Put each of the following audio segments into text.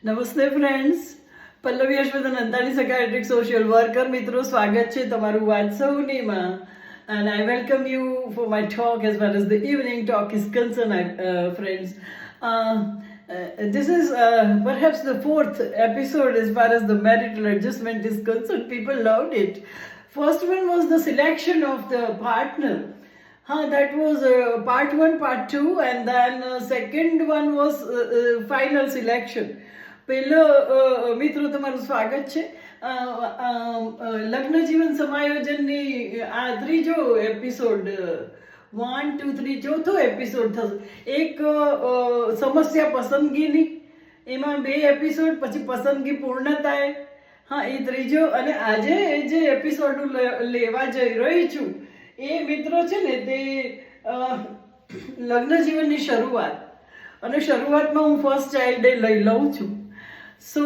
નમસ્તે friends, Pallavi Ashwathan Antani psychiatric social worker મિત્રો, સ્વાગત છે તમારું વાત્સવનીમાં. And I welcome you for my talk as far as the evening talk is concerned, friends. This is perhaps the fourth episode as far as the marital adjustment is concerned. People loved it. First one was the selection of the partner. That was part one, part two, and then second one was final selection. પહેલો મિત્રો તમારું સ્વાગત છે. લગ્ન જીવન સમાયોજનની આ ત્રીજો episode 1, 2, 3 ચોથો એપિસોડ થશે. એક સમસ્યા પસંદગીની, એમાં 2 એપિસોડ, પછી પસંદગી પૂર્ણતાએ, એ ત્રીજો. અને આજે જે એપિસોડ હું લેવા જઈ રહી છું એ મિત્રો છે ને તે લગ્ન જીવનની શરૂઆત, અને શરૂઆતમાં હું ફર્સ્ટ ચાઇલ્ડ ડે લઈ લઉં છું. સો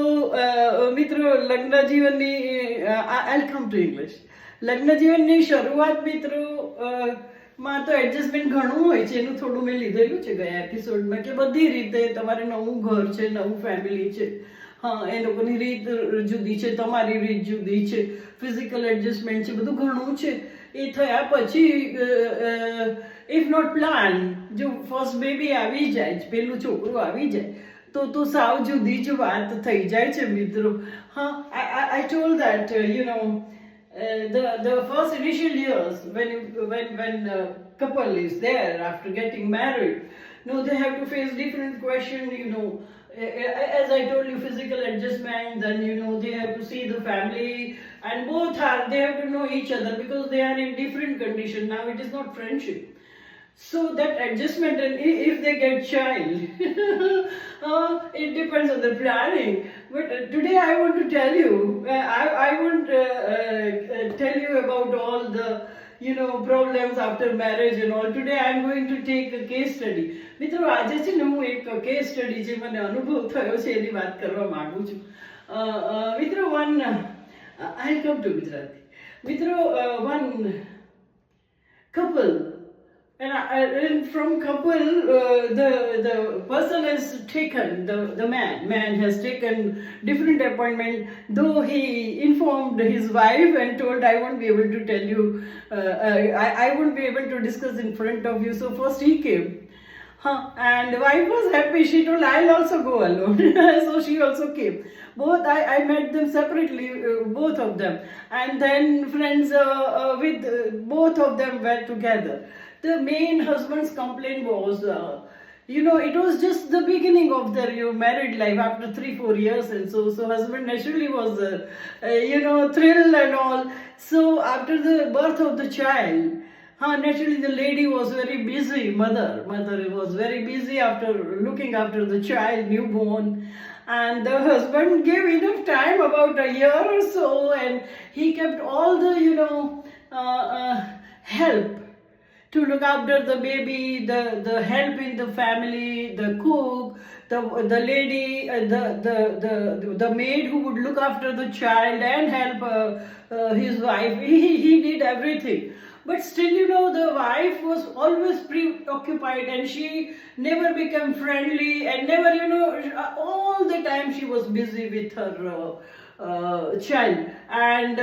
મિત્રો, લગ્ન જીવનની આઈ કમ ટુ ઇંગ્લિશ. લગ્ન જીવનની શરૂઆત મિત્રો માં તો એડજસ્ટમેન્ટ ઘણું હોય છે. એનું થોડું મેં લીધેલું છે ગયા એપિસોડમાં, કે બધી રીતે તમારે નવું ઘર છે, નવું ફેમિલી છે, એ લોકોની રીત જુદી છે, તમારી રીત જુદી છે, ફિઝિકલ એડજસ્ટમેન્ટ છે, બધું ઘણું છે. એ થયા પછી ઇફ નોટ પ્લાન, જો ફર્સ્ટ બેબી આવી જાય, પહેલું છોકરું આવી જાય તો સાવ જુદી જ વાત થઈ જાય છે મિત્રો. I told that the first initial years when couple is there after getting married, they have to face different questions, as I told you, physical adjustment, then they have to see the family, and they have to know each other because they are in different condition. Now it is not friendship. So that adjustment, and if they get child, it depends on the planning. But today I want to tell you, I won't tell you about all the problems after marriage and all. Today I am going to take a case study. મિત્રો, આજે છે ને હું એક case study જે મને અનુભવ થયો છે એની વાત કરવા માંગુ છું. મિત્રો, I'll come to Gujarati. મિત્રો, one couple, and from couple, the person has taken, the man has taken different appointment, though he informed his wife and told, I won't be able to tell you, I won't be able to discuss in front of you. So first he came, and the wife was happy. She told, I'll also go alone. So she also came. Both I met them separately, both of them, and then friends with both of them were together. The main husband's complaint was, it was just the beginning of their married life after 3-4 years, and so husband naturally was, thrilled and all. So after the birth of the child, naturally the lady was very busy. Mother was very busy after looking after the child, newborn, and the husband gave enough time, about a year or so, and he kept all the help to look after the baby, the help in the family, the cook, the lady, the maid who would look after the child and help his wife. He did everything. But still, the wife was always preoccupied, and she never became friendly, and never, all the time she was busy with her child. And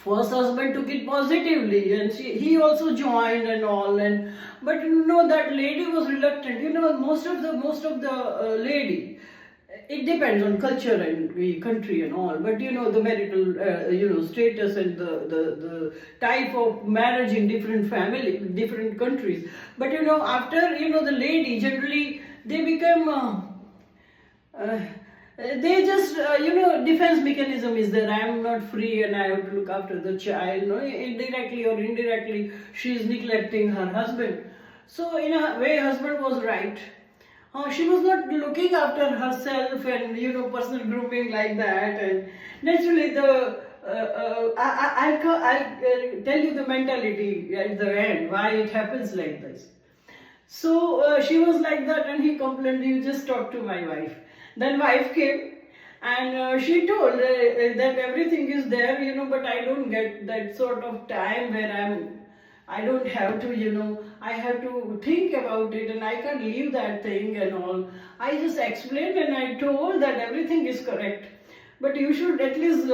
first husband took it positively, and he also joined and all. But that lady was reluctant. Most of the lady, it depends on culture and the country and all, but the marital status and the type of marriage in different family, different countries. But after the lady, generally they become they just defense mechanism is there. I am not free and I have to look after the child. Indirectly or indirectly she is neglecting her husband. So in a way husband was right. She was not looking after herself and personal grooming like that. And naturally I'll tell you the mentality at the end why it happens like this. So she was like that, and he complained, you just talk to my wife. Then wife came, and she told that everything is there, but I don't get that sort of time where I don't have to, I have to think about it and I can't leave that thing and all. I just explained and I told that everything is correct. But you should at least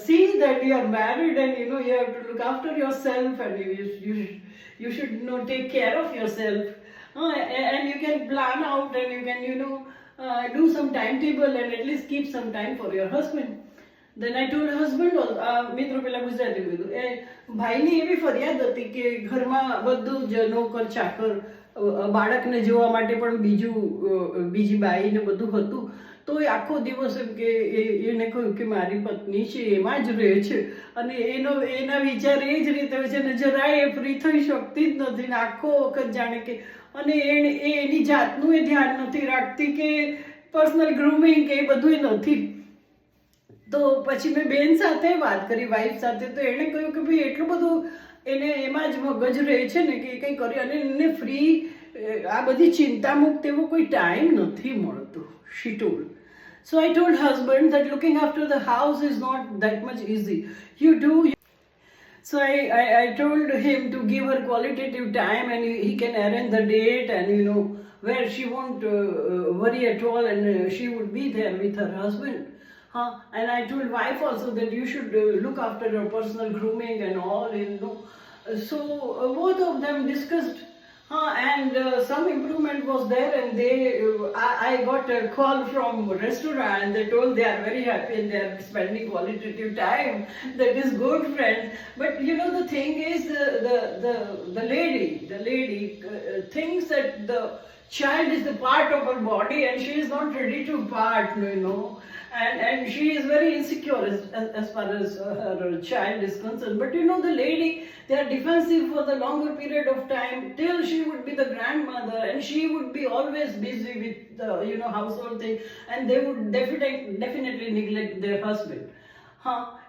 see that you are married and you know you have to look after yourself and you should you know take care of yourself. And you can plan out and you can you know do some timetable and at least keep some time for your husband. Then I told husband મિત્રો પેલા ગુજરાતી કીધું એ ભાઈની એવી ફરિયાદ હતી કે ઘરમાં બધું જ નોકર ચાકર બાળકને જોવા માટે પણ બીજી બાઈ ને બધું હતું તો એ આખો દિવસ એમ કે એને કહ્યું કે મારી પત્ની છે એમાં જ રહે છે અને એના વિચાર એ જ રીતે હોય છે ને જરાય ફ્રી થઈ શકતી જ નથી ને આખો વખત જાણે કે અને એની જાતનું એ ધ્યાન નથી રાખતી કે પર્સનલ ગ્રૂમિંગ કે એ બધું નથી. તો પછી મેં બેન સાથે વાત કરી વાઈફ સાથે તો એણે કહ્યું કે ભાઈ એટલું બધું એને એમાં જ મગજ રહે છે ને કે કંઈ કરી અને એને ફ્રી આ બધી ચિંતા મુક્ત એવો કોઈ ટાઈમ નથી મળતો. She told. So I told husband that looking after the house is not that much easy. You do. So I told him to give her qualitative time and he can arrange the date and you know where she won't worry at all and she would be there with her husband. And I told wife also that you should look after your personal grooming and all, you know. So both of them discussed, and some improvement was there. And I got a call from restaurant. And they told they are very happy and they are spending qualitative time. That is good, friend. But you know the thing is, the lady thinks that the child is the part of her body and she is not ready to part, you know. And she is very insecure as far as her child is concerned. But you know the lady, they are defensive for the longer period of time till she would be the grandmother and she would be always busy with the you know household thing and they would definitely neglect their husband.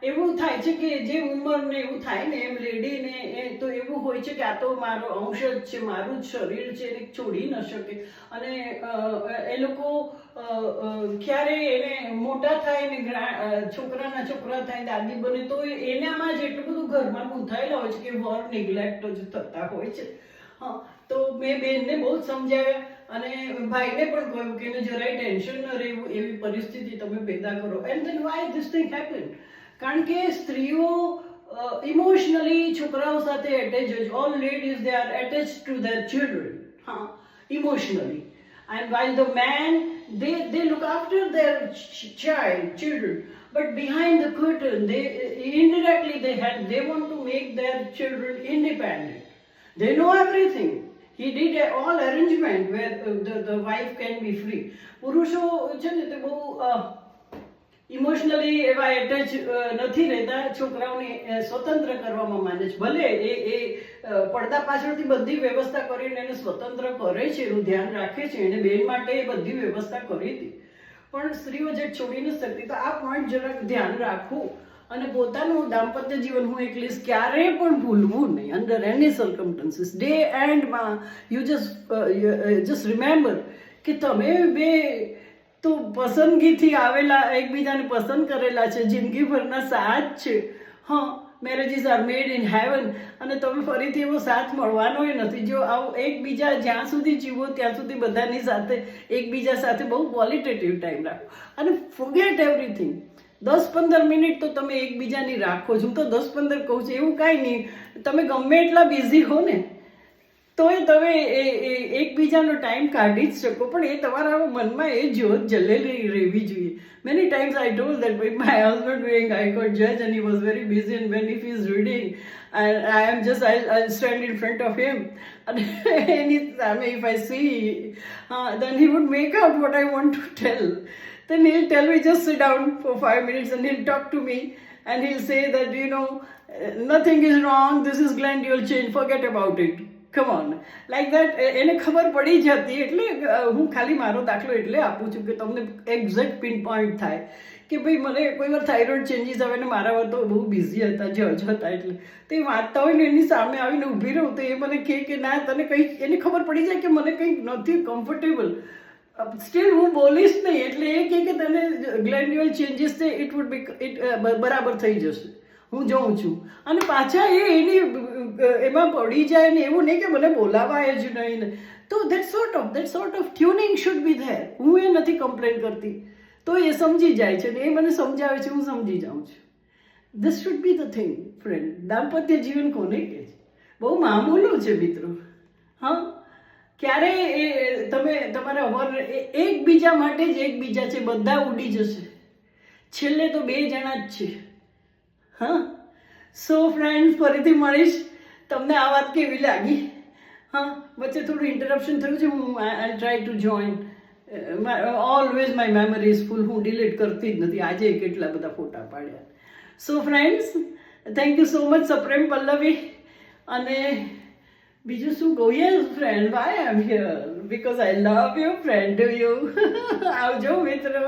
એવું થાય છે કે જે ઉંમરને એવું થાય ને એમ લેડીને તો એવું હોય છે કે આ તો મારો અંશ જ છે મારું જ શરીર છે એને છોડી ન શકે અને એ લોકો ક્યારે એને મોટા થાય ને છોકરા થાય દાદી બને તો એનામાં જ એટલું બધું ઘરમાં ગૂંથાયેલા હોય છે કે વર નિગ્લેક્ટ જ થતા હોય છે. તો મેં બેનને બહુ જ સમજાવ્યા અને ભાઈને પણ કહ્યું કે એને જરાય ટેન્શન ન રહેવું એવી પરિસ્થિતિ તમે પેદા કરો. And then why this thing happen કારણ કે સ્ત્રીઓ ઇમોશનલી છોકરાઓ સાથે એટેચ હોય. All ladies they are attach to their children emotionally and while the man they look after their children but behind the curtain they indirectly they want to make their children independent. They know everything. He did all arrangement where the wife can be free. પુરુષો છે ને તે બહુ emotionally એવા attach નથી રહેતા છોકરાઓને સ્વતંત્ર કરવામાં માને છે. ભલે એ પડદા પાછળથી બધી વ્યવસ્થા કરીને એને સ્વતંત્ર કરે છે એનું ધ્યાન રાખે છે એને બેન માટે એ બધી વ્યવસ્થા કરી હતી પણ સ્ત્રીઓ જે છોડી ન શકતી. તો આ પોઈન્ટ જરાક ધ્યાન રાખવું અને પોતાનું દાંપત્ય જીવન હું એટલીસ્ટ ક્યારેય પણ ભૂલવું નહીં અંડર એની સર્કમસ્ટન્સીસ. ડે એન્ડમાં યુ જસ્ટ રિમેમ્બર કે તમે બે તો પસંદગીથી આવેલા એકબીજાને પસંદ કરેલા છે જિંદગીભરના સાથ છે. Marriages are made in heaven અને તમે ફરીથી એવો સાથ મળવાનો નથી. જો આવું એકબીજા જ્યાં સુધી જીવો ત્યાં સુધી બધાની સાથે એકબીજા સાથે બહુ ક્વોલિટેટિવ ટાઈમ રાખો અને ફોરગેટ એવરીથિંગ. 10-15 મિનિટ તો તમે એકબીજાની રાખો જ. હું તો 10-15 કહું છું એવું કાંઈ નહીં. તમે ગમે એટલા બિઝી હો ને તોય તમે એકબીજાનો ટાઈમ કાઢી જ શકો પણ એ તમારા મનમાં એ જોત જલેલી રહેવી જોઈએ. Many times I told that with my husband doing I could judge and he was very busy and when if he's reading and I'll stand in front of him and anytime if I see then he would make out what I want to tell. Then he'll tell me just sit down for 5 minutes and he'll talk to me and he'll say that you know nothing is wrong, this is glandular change, forget about it. Come on, like that. એને ખબર પડી જતી એટલે હું ખાલી મારો દાખલો એટલે આપું છું કે તમને એક્ઝેક્ટ પિન પોઈન્ટ થાય કે ભાઈ મને કોઈ વાર થાઇરોઇડ ચેન્જીસ આવે ને મારા તો બહુ બિઝી હતા જજ હતા એટલે તો એ વાંચતા હોય ને એની સામે આવીને ઊભી રહું તો એ મને કહે કે ના તને કંઈક એને ખબર પડી જાય કે મને કંઈક નથી કમ્ફર્ટેબલ સ્ટીલ હું બોલીશ નહીં એટલે એ કહે કે તને ગ્લેન્ડ્યુઅલ ચેન્જીસ છે ઇટ બરાબર થઈ જશે. હું જોઉં છું અને પાછા એની એમાં પડી જાય ને એવું નહીં કે મને બોલાવાય જ નહીં ને. તો that sort of tuning should be there. હું એ નથી કમ્પ્લેન કરતી, તો એ સમજી જાય છે ને એ મને સમજાવે છે, હું સમજી જાઉં છું. This should be the thing, friend. દાંપત્ય જીવન કોને કહે છે? બહુ મામૂલું છે મિત્રો. હા, ક્યારે એ તમે તમારા એકબીજા માટે જ એકબીજા છે, બધા ઉડી જશે, છેલ્લે તો બે જણા જ છે. હા, સો ફ્રેન્ડ, ફરીથી મળીશ. તમને આ વાત કેવી લાગી? હા, વચ્ચે થોડું ઇન્ટરપ્શન થયું છે. હું આઈ try to join. Always my memory is full. હું ડિલીટ કરતી જ નથી. આજે કેટલા બધા ફોટા પાડ્યા. So friends, thank you so much સપ્રેમ પલ્લવી. અને બીજું શું કહું? Yes friend, why I am here because I love you friend. Do you? આવજો મિત્રો.